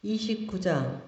29장.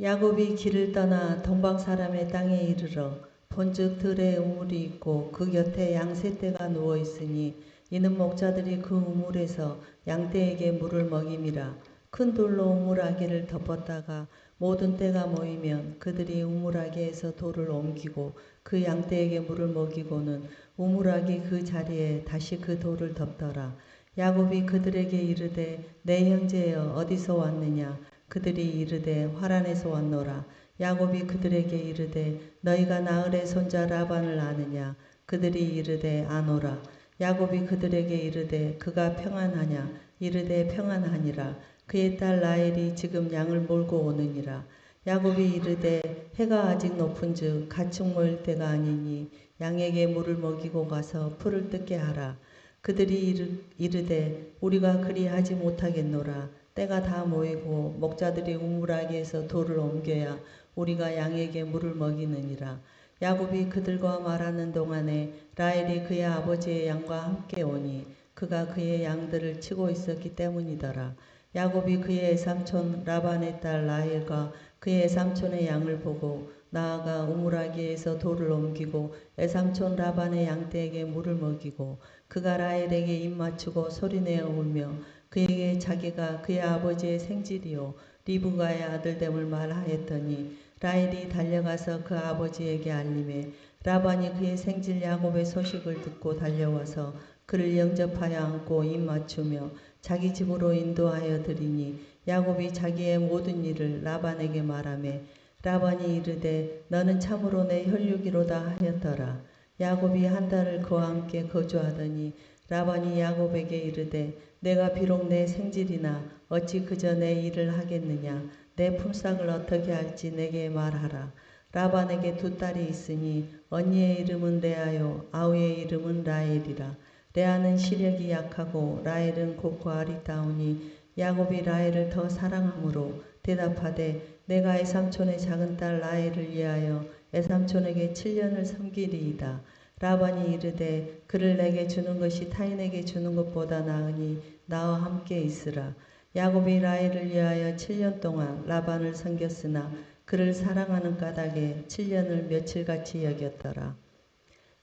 야곱이 길을 떠나 동방 사람의 땅에 이르러 본즉 들에 우물이 있고 그 곁에 양세 떼가 누워 있으니 이는 목자들이 그 우물에서 양떼에게 물을 먹임이라. 큰 돌로 우물아기를 덮었다가 모든 떼가 모이면 그들이 우물아기에서 돌을 옮기고 그 양떼에게 물을 먹이고는 우물아기 그 자리에 다시 그 돌을 덮더라. 야곱이 그들에게 이르되 내 형제여 어디서 왔느냐. 그들이 이르되 화란에서 왔노라. 야곱이 그들에게 이르되 너희가 나흘의 손자 라반을 아느냐. 그들이 이르되 아노라. 야곱이 그들에게 이르되 그가 평안하냐. 이르되 평안하니라. 그의 딸 라헬이 지금 양을 몰고 오느니라. 야곱이 이르되 해가 아직 높은즉 가축 모일 때가 아니니 양에게 물을 먹이고 가서 풀을 뜯게 하라. 그들이 이르되 우리가 그리하지 못하겠노라. 때가 다 모이고 목자들이 우물아기에서 돌을 옮겨야 우리가 양에게 물을 먹이느니라. 야곱이 그들과 말하는 동안에 라헬이 그의 아버지의 양과 함께 오니 그가 그의 양들을 치고 있었기 때문이더라. 야곱이 그의 애삼촌 라반의 딸 라헬과 그의 애삼촌의 양을 보고 나아가 우물아기에서 돌을 옮기고 애삼촌 라반의 양떼에게 물을 먹이고 그가 라헬에게 입 맞추고 소리내어 울며 그에게 자기가 그의 아버지의 생질이요 리브가의 아들됨을 말하였더니 라헬이 달려가서 그 아버지에게 알림해 라반이 그의 생질 야곱의 소식을 듣고 달려와서 그를 영접하여 안고 입 맞추며 자기 집으로 인도하여 드리니 야곱이 자기의 모든 일을 라반에게 말하매 라반이 이르되 너는 참으로 내 혈육이로다 하였더라. 야곱이 한 달을 그와 함께 거주하더니 라반이 야곱에게 이르되 내가 비록 내 생질이나 어찌 그저 내 일을 하겠느냐. 내 품삯을 어떻게 할지 내게 말하라. 라반에게 두 딸이 있으니 언니의 이름은 레아요 아우의 이름은 라헬이라. 레아는 시력이 약하고 라헬은 곱고 아리따우니 야곱이 라헬을 더 사랑하므로 대답하되 내가 애삼촌의 작은 딸 라헬을 위하여 애삼촌에게 7년을 섬기리이다. 라반이 이르되 그를 내게 주는 것이 타인에게 주는 것보다 나으니 나와 함께 있으라. 야곱이 라헬을 위하여 7년 동안 라반을 섬겼으나 그를 사랑하는 까닭에 7년을 며칠같이 여겼더라.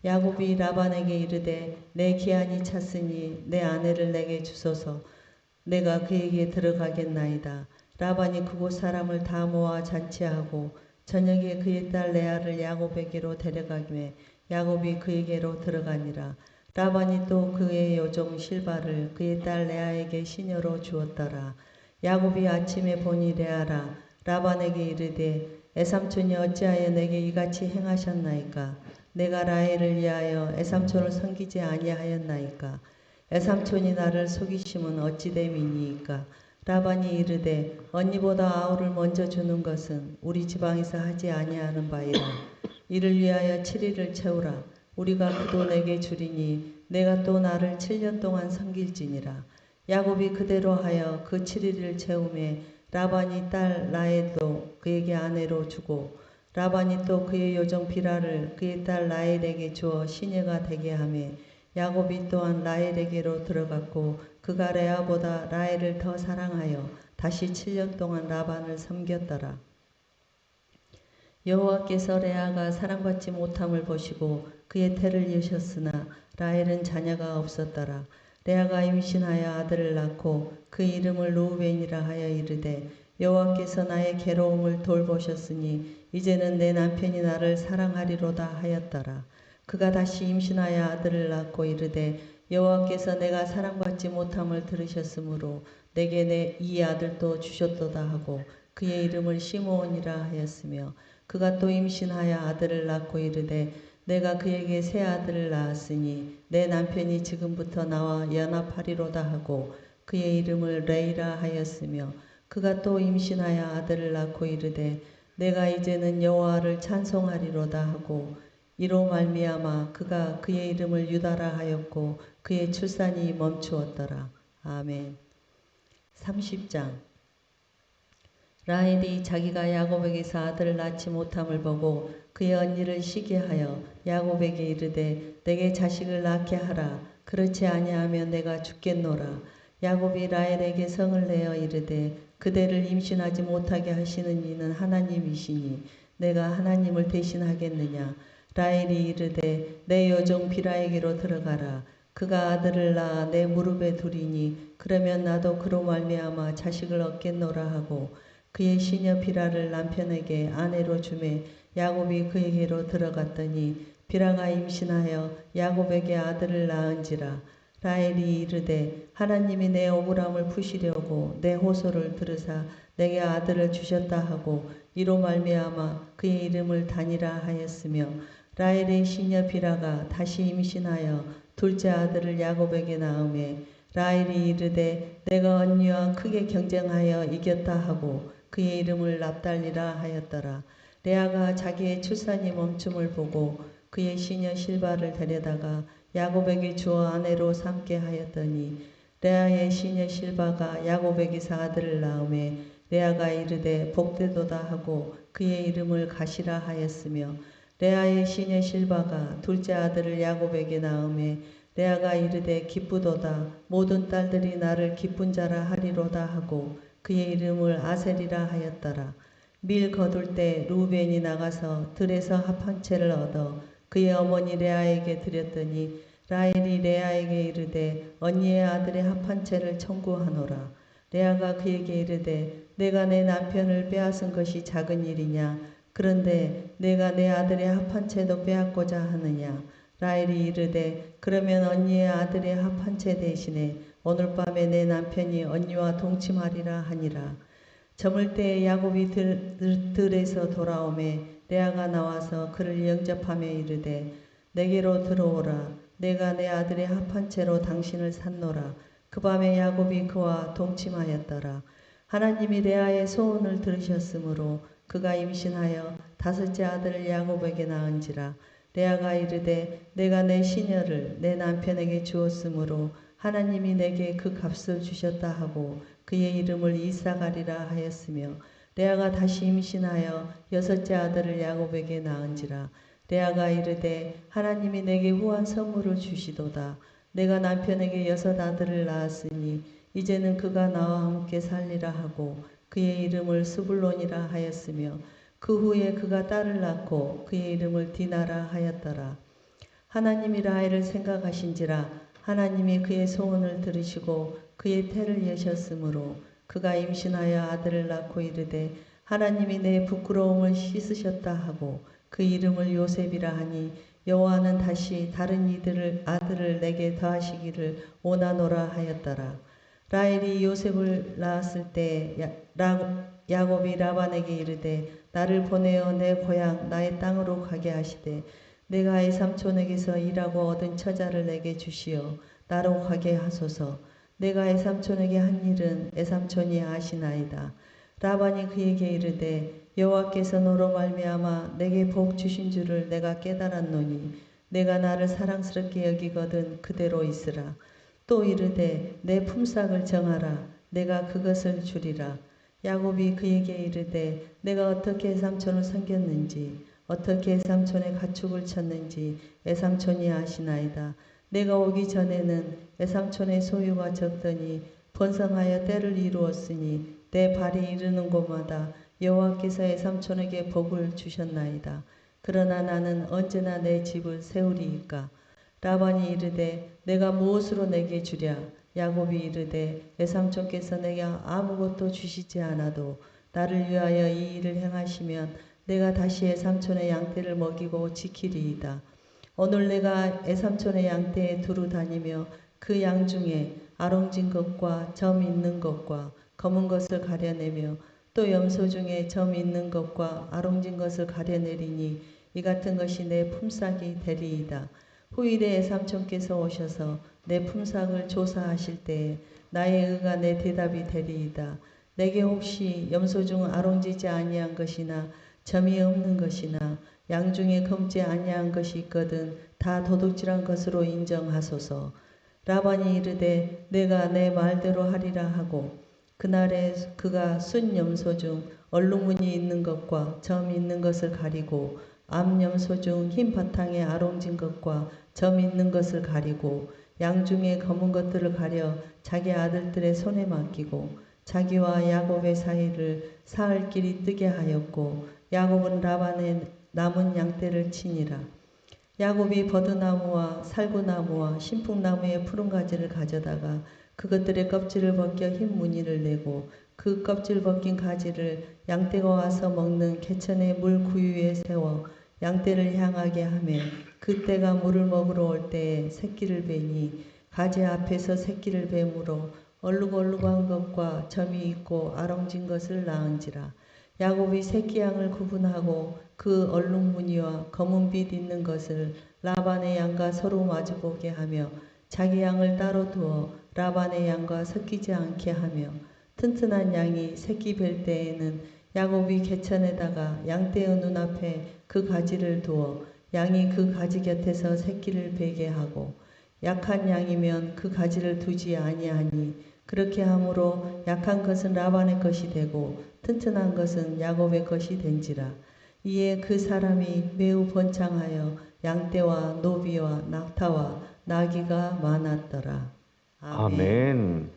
야곱이 라반에게 이르되 내 기한이 찼으니 내 아내를 내게 주소서. 내가 그에게 들어가겠나이다. 라반이 그곳 사람을 다 모아 잔치하고 저녁에 그의 딸 레아를 야곱에게로 데려가기에 야곱이 그에게로 들어가니라. 라반이 또 그의 여종 실바를 그의 딸 레아에게 시녀로 주었더라. 야곱이 아침에 보니 레아라. 라반에게 이르되 애삼촌이 어찌하여 내게 이같이 행하셨나이까. 내가 라헬을 위하여 애삼촌을 섬기지 아니하였나이까. 애삼촌이 나를 속이심은 어찌 됨이니이까. 라반이 이르되 언니보다 아우를 먼저 주는 것은 우리 지방에서 하지 아니하는 바이라. 이를 위하여 7일을 채우라. 우리가 그도 내게 주리니 내가 또 나를 7년 동안 섬길지니라. 야곱이 그대로 하여 그 7일을 채우매 라반이 딸 라헬도 그에게 아내로 주고 라반이 또 그의 여종 비라를 그의 딸 라헬에게 주어 시녀가 되게 하며 야곱이 또한 라헬에게로 들어갔고 그가 레아보다 라헬을 더 사랑하여 다시 7년 동안 라반을 섬겼더라. 여호와께서 레아가 사랑받지 못함을 보시고 그의 태를 여셨으나 라헬은 자녀가 없었더라. 레아가 임신하여 아들을 낳고 그 이름을 르우벤이라 하여 이르되 여호와께서 나의 괴로움을 돌보셨으니 이제는 내 남편이 나를 사랑하리로다 하였더라. 그가 다시 임신하여 아들을 낳고 이르되 여호와께서 내가 사랑받지 못함을 들으셨으므로 내게 이 아들도 주셨도다 하고 그의 이름을 시므온이라 하였으며 그가 또 임신하여 아들을 낳고 이르되 내가 그에게 새 아들을 낳았으니 내 남편이 지금부터 나와 연합하리로다 하고 그의 이름을 레이라 하였으며 그가 또 임신하여 아들을 낳고 이르되 내가 이제는 여호와를 찬송하리로다 하고 이로 말미암아 그가 그의 이름을 유다라 하였고 그의 출산이 멈추었더라. 아멘. 30장. 라헬이 자기가 야곱에게서 아들을 낳지 못함을 보고 그의 언니를 시기하여 야곱에게 이르되 내게 자식을 낳게 하라. 그렇지 아니하면 내가 죽겠노라. 야곱이 라헬에게 성을 내어 이르되 그대를 임신하지 못하게 하시는 이는 하나님이시니 내가 하나님을 대신하겠느냐. 라헬이 이르되 내 여종 비라에게로 들어가라. 그가 아들을 낳아 내 무릎에 두리니 그러면 나도 그로 말미암아 자식을 얻겠노라 하고 그의 시녀 비라를 남편에게 아내로 주매 야곱이 그에게로 들어갔더니 비라가 임신하여 야곱에게 아들을 낳은지라. 라헬이 이르되 하나님이 내 억울함을 푸시려고 내 호소를 들으사 내게 아들을 주셨다 하고 이로 말미암아 그의 이름을 다니라 하였으며 라헬의 시녀 비라가 다시 임신하여 둘째 아들을 야곱에게 낳음에 라헬이 이르되 내가 언니와 크게 경쟁하여 이겼다 하고 그의 이름을 납달리라 하였더라. 레아가 자기의 출산이 멈춤을 보고 그의 시녀 실바를 데려다가 야곱에게 주어 아내로 삼게 하였더니 레아의 시녀 실바가 야곱에게서 아들을 낳음에 레아가 이르되 복되도다 하고 그의 이름을 가시라 하였으며 레아의 시녀 실바가 둘째 아들을 야곱에게 낳음에 레아가 이르되 기쁘도다 모든 딸들이 나를 기쁜 자라 하리로다 하고 그의 이름을 아셀이라 하였더라. 밀 거둘 때 루벤이 나가서 들에서 합 한 채를 얻어 그의 어머니 레아에게 드렸더니 라헬이 레아에게 이르되 언니의 아들의 합 한 채를 청구하노라. 레아가 그에게 이르되 내가 내 남편을 빼앗은 것이 작은 일이냐. 그런데 내가 내 아들의 합 한 채도 빼앗고자 하느냐. 라헬이 이르되 그러면 언니의 아들의 합 한 채 대신에 오늘 밤에 내 남편이 언니와 동침하리라 하니라. 저물 때에 야곱이 들에서 돌아오매 레아가 나와서 그를 영접하며 이르되 내게로 들어오라. 내가 내 아들의 합 한 채로 당신을 샀노라. 그 밤에 야곱이 그와 동침하였더라. 하나님이 레아의 소원을 들으셨으므로 그가 임신하여 다섯째 아들을 야곱에게 낳은지라. 레아가 이르되 내가 내 시녀를 내 남편에게 주었으므로 하나님이 내게 그 값을 주셨다 하고 그의 이름을 이사가리라 하였으며 레아가 다시 임신하여 여섯째 아들을 야곱에게 낳은지라. 레아가 이르되 하나님이 내게 후한 선물을 주시도다. 내가 남편에게 여섯 아들을 낳았으니 이제는 그가 나와 함께 살리라 하고 그의 이름을 스불론이라 하였으며 그 후에 그가 딸을 낳고 그의 이름을 디나라 하였더라. 하나님이 라헬을 생각하신지라. 하나님이 그의 소원을 들으시고 그의 태를 여셨으므로 그가 임신하여 아들을 낳고 이르되 하나님이 내 부끄러움을 씻으셨다 하고 그 이름을 요셉이라 하니 여호와는 다시 다른 아들을 내게 더하시기를 원하노라 하였더라. 라헬이 요셉을 낳았을 때 야곱이 라반에게 이르되 나를 보내어 내 고향 나의 땅으로 가게 하시되 내가 애삼촌에게서 일하고 얻은 처자를 내게 주시어 나로 가게 하소서. 내가 애삼촌에게 한 일은 애삼촌이 아시나이다. 라반이 그에게 이르되 여호와께서 너로 말미암아 내게 복 주신 줄을 내가 깨달았노니 내가 나를 사랑스럽게 여기거든 그대로 있으라. 또 이르되 내 품삯을 정하라. 내가 그것을 주리라. 야곱이 그에게 이르되 내가 어떻게 애삼촌을 섬겼는지 어떻게 애삼촌의 가축을 쳤는지 애삼촌이 아시나이다. 내가 오기 전에는 애삼촌의 소유가 적더니 번성하여 때를 이루었으니 내 발이 이르는 곳마다 여호와께서 애삼촌에게 복을 주셨나이다. 그러나 나는 언제나 내 집을 세우리이까. 라반이 이르되 내가 무엇으로 내게 주랴. 야곱이 이르되 애삼촌께서 내게 아무것도 주시지 않아도 나를 위하여 이 일을 행하시면 내가 다시 애삼촌의 양떼를 먹이고 지키리이다. 오늘 내가 애삼촌의 양떼에 두루 다니며 그 양 중에 아롱진 것과 점 있는 것과 검은 것을 가려내며 또 염소 중에 점 있는 것과 아롱진 것을 가려내리니 이 같은 것이 내 품삯이 되리이다. 후일에 애삼촌께서 오셔서 내 품삯을 조사하실 때에 나의 의가 내 대답이 되리이다. 내게 혹시 염소 중 아롱지지 아니한 것이나 점이 없는 것이나 양 중에 검지 아니한 것이 있거든 다 도둑질한 것으로 인정하소서. 라반이 이르되 내가 내 말대로 하리라 하고 그날에 그가 순 염소 중 얼룩무늬 있는 것과 점 있는 것을 가리고 암 염소 중 흰 바탕에 아롱진 것과 점 있는 것을 가리고 양 중에 검은 것들을 가려 자기 아들들의 손에 맡기고 자기와 야곱의 사이를 사흘 길이 뜨게 하였고 야곱은 라반의 남은 양떼를 치니라. 야곱이 버드나무와 살구나무와 신풍나무의 푸른 가지를 가져다가 그것들의 껍질을 벗겨 흰 무늬를 내고 그 껍질 벗긴 가지를 양떼가 와서 먹는 개천의 물 구유에 세워 양떼를 향하게 하매 그때가 물을 먹으러 올 때에 새끼를 베니 가지 앞에서 새끼를 뱀으로 얼룩얼룩한 것과 점이 있고 아롱진 것을 낳은지라. 야곱이 새끼 양을 구분하고 그 얼룩무늬와 검은빛 있는 것을 라반의 양과 서로 마주보게 하며 자기 양을 따로 두어 라반의 양과 섞이지 않게 하며 튼튼한 양이 새끼 뵐 때에는 야곱이 개천에다가 양떼의 눈앞에 그 가지를 두어 양이 그 가지 곁에서 새끼를 베게 하고 약한 양이면 그 가지를 두지 아니하니 그렇게 함으로 약한 것은 라반의 것이 되고 튼튼한 것은 야곱의 것이 된지라. 이에 그 사람이 매우 번창하여 양떼와 노비와 낙타와 나귀가 많았더라. 아멘. 아멘.